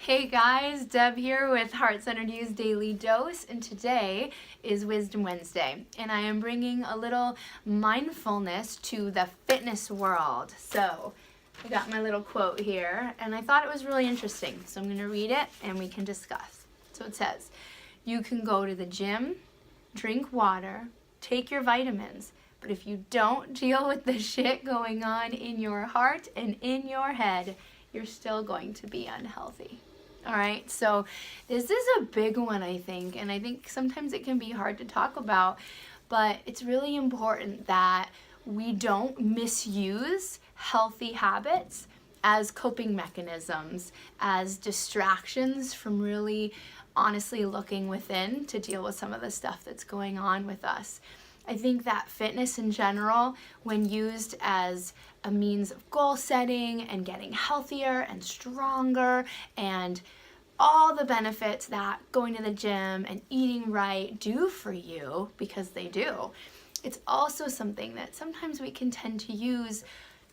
Hey guys, Deb here with Heart Centered You's Daily Dose, and today is Wisdom Wednesday, and I am bringing a little mindfulness to the fitness world. So I got my little quote here, and I thought it was really interesting, so I'm going to read it and we can discuss. So it says, "You can go to the gym, drink water, take your vitamins, but if you don't deal with the shit going on in your heart and in your head, you're still going to be unhealthy." All right, so this is a big one, I think, and I think sometimes it can be hard to talk about, but it's really important that we don't misuse healthy habits as coping mechanisms, as distractions from really honestly looking within to deal with some of the stuff that's going on with us. I think that fitness in general, when used as a means of goal setting and getting healthier and stronger and all the benefits that going to the gym and eating right do for you, because they do, it's also something that sometimes we can tend to use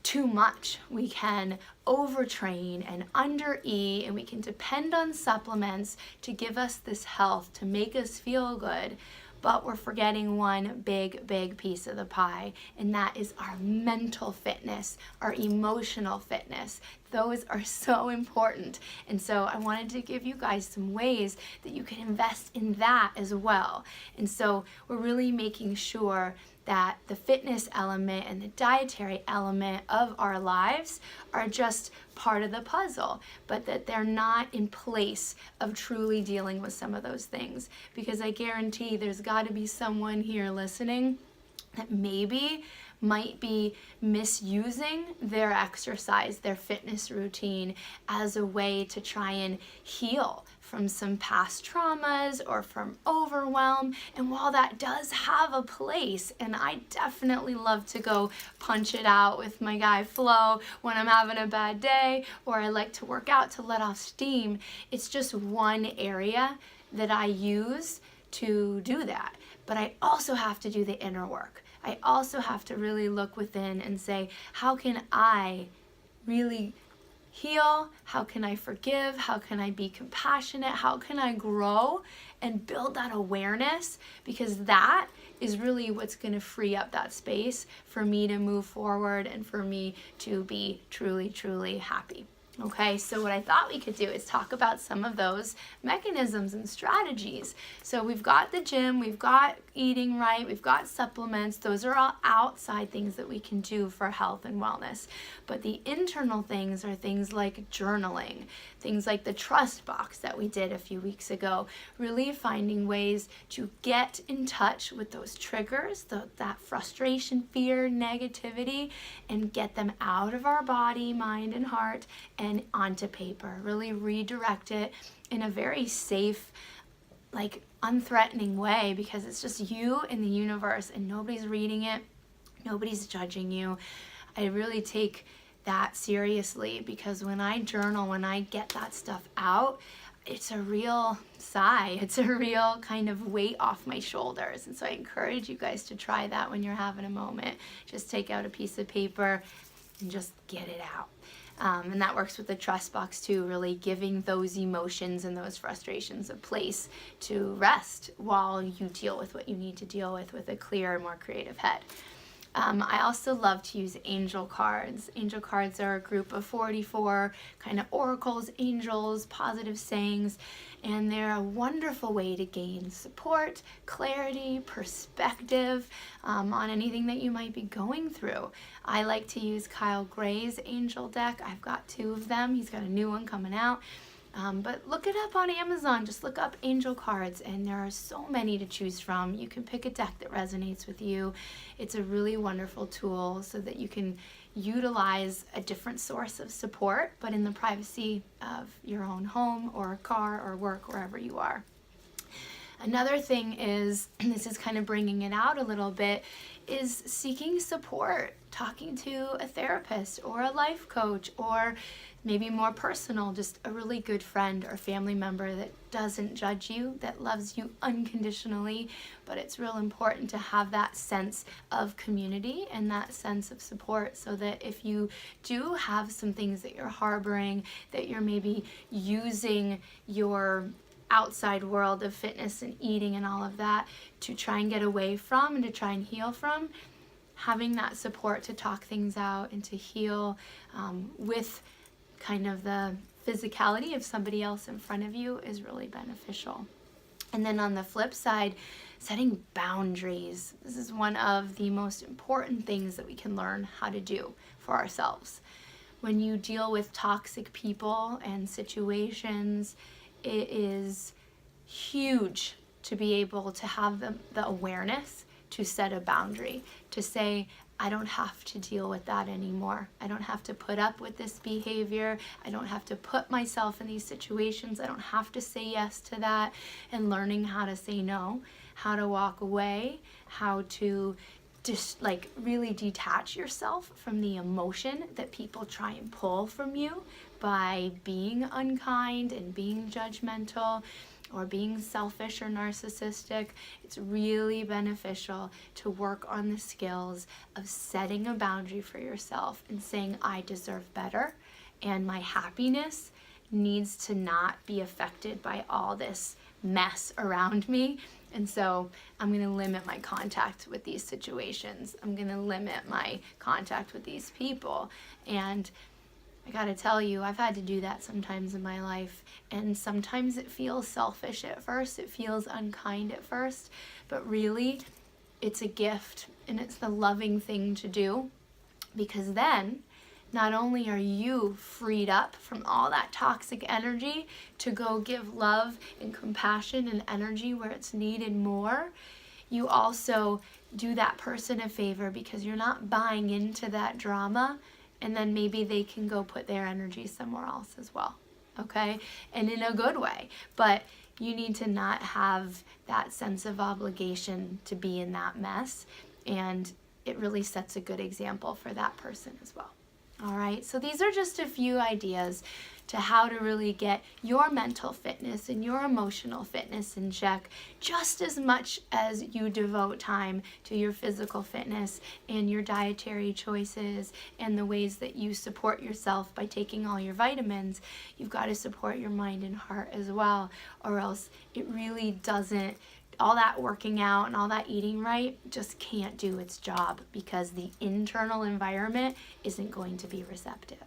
too much. We can overtrain and undereat, and we can depend on supplements to give us this health, to make us feel good. But we're forgetting one big piece of the pie, and that is our mental fitness, our emotional fitness. Those are so important. And so I wanted to give you guys some ways that you can invest in that as well. And so we're really making sure that the fitness element and the dietary element of our lives are just part of the puzzle, but that they're not in place of truly dealing with some of those things. Because I guarantee there's got to be someone here listening that maybe might be misusing their exercise, their fitness routine as a way to try and heal from some past traumas or from overwhelm. And while that does have a place, and I definitely love to go punch it out with my guy Flo when I'm having a bad day, or I like to work out to let off steam, it's just one area that I use to do that. But I also have to do the inner work. I also have to really look within and say, how can I really heal? How can I forgive? How can I be compassionate? How can I grow and build that awareness? Because that is really what's going to free up that space for me to move forward and for me to be truly happy. Okay, so what I thought we could do is talk about some of those mechanisms and strategies. So we've got the gym, we've got eating right, we've got supplements. Those are all outside things that we can do for health and wellness. But the internal things are things like journaling, things like the trust box that we did a few weeks ago, really finding ways to get in touch with those triggers, that frustration, fear, negativity, and get them out of our body, mind, and heart and onto paper. Really redirect it in a very safe, unthreatening way, because it's just you and the universe and nobody's reading it, nobody's judging you. I really take that seriously, because when I journal, when I get that stuff out, it's a real sigh. It's a real kind of weight off my shoulders. And so I encourage you guys to try that when you're having a moment. Just take out a piece of paper and just get it out. And that works with the trust box too, really giving those emotions and those frustrations a place to rest while you deal with what you need to deal with a clearer, more creative head. I also love to use angel cards. Angel cards are a group of 44 kind of oracles, angels, positive sayings, and they're a wonderful way to gain support, clarity, perspective on anything that you might be going through. I like to use Kyle Gray's angel deck. I've got 2 of them. He's got a new one coming out. But look it up on Amazon. Just look up angel cards, and there are so many to choose from. You can pick a deck that resonates with you. It's a really wonderful tool so that you can utilize a different source of support, but in the privacy of your own home or car or work, wherever you are. Another thing is, and this is kind of bringing it out a little bit, is seeking support, talking to a therapist or a life coach or Maybe more personal, just a really good friend or family member that doesn't judge you, that loves you unconditionally. But it's real important to have that sense of community and that sense of support, so that if you do have some things that you're harboring, that you're maybe using your outside world of fitness and eating and all of that to try and get away from and to try and heal from, having that support to talk things out and to heal with kind of the physicality of somebody else in front of you is really beneficial. And then on the flip side, setting boundaries. This is one of the most important things that we can learn how to do for ourselves. When you deal with toxic people and situations, it is huge to be able to have the awareness to set a boundary, to say, I don't have to deal with that anymore. I don't have to put up with this behavior. I don't have to put myself in these situations. I don't have to say yes to that. And learning how to say no, how to walk away, how to just really detach yourself from the emotion that people try and pull from you by being unkind and being judgmental or being selfish or narcissistic. It's really beneficial to work on the skills of setting a boundary for yourself and saying, I deserve better, and my happiness needs to not be affected by all this mess around me. And so I'm going to limit my contact with these situations. I'm going to limit my contact with these people. And I gotta tell you, I've had to do that sometimes in my life, and sometimes it feels selfish at first, it feels unkind at first, but really it's a gift and it's the loving thing to do, because then not only are you freed up from all that toxic energy to go give love and compassion and energy where it's needed more, you also do that person a favor because you're not buying into that drama, and then maybe they can go put their energy somewhere else as well, okay? And in a good way, but you need to not have that sense of obligation to be in that mess, and it really sets a good example for that person as well. All right, so these are just a few ideas to how to really get your mental fitness and your emotional fitness in check, just as much as you devote time to your physical fitness and your dietary choices and the ways that you support yourself by taking all your vitamins. You've got to support your mind and heart as well, or else it really doesn't, all that working out and all that eating right just can't do its job, because the internal environment isn't going to be receptive.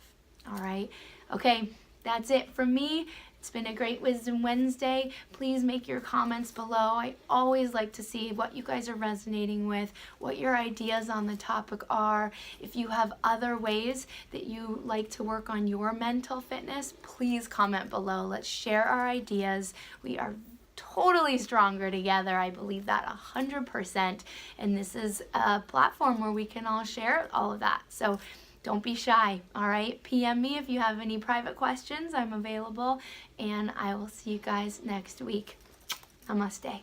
All right, okay, that's it from me. It's been a great Wisdom Wednesday. Please make your comments below. I always like to see what you guys are resonating with, what your ideas on the topic are. If you have other ways that you like to work on your mental fitness, please comment below. Let's share our ideas. We are totally stronger together. I believe that 100%. And this is a platform where we can all share all of that. So don't be shy, all right? PM me if you have any private questions. I'm available, and I will see you guys next week. Namaste.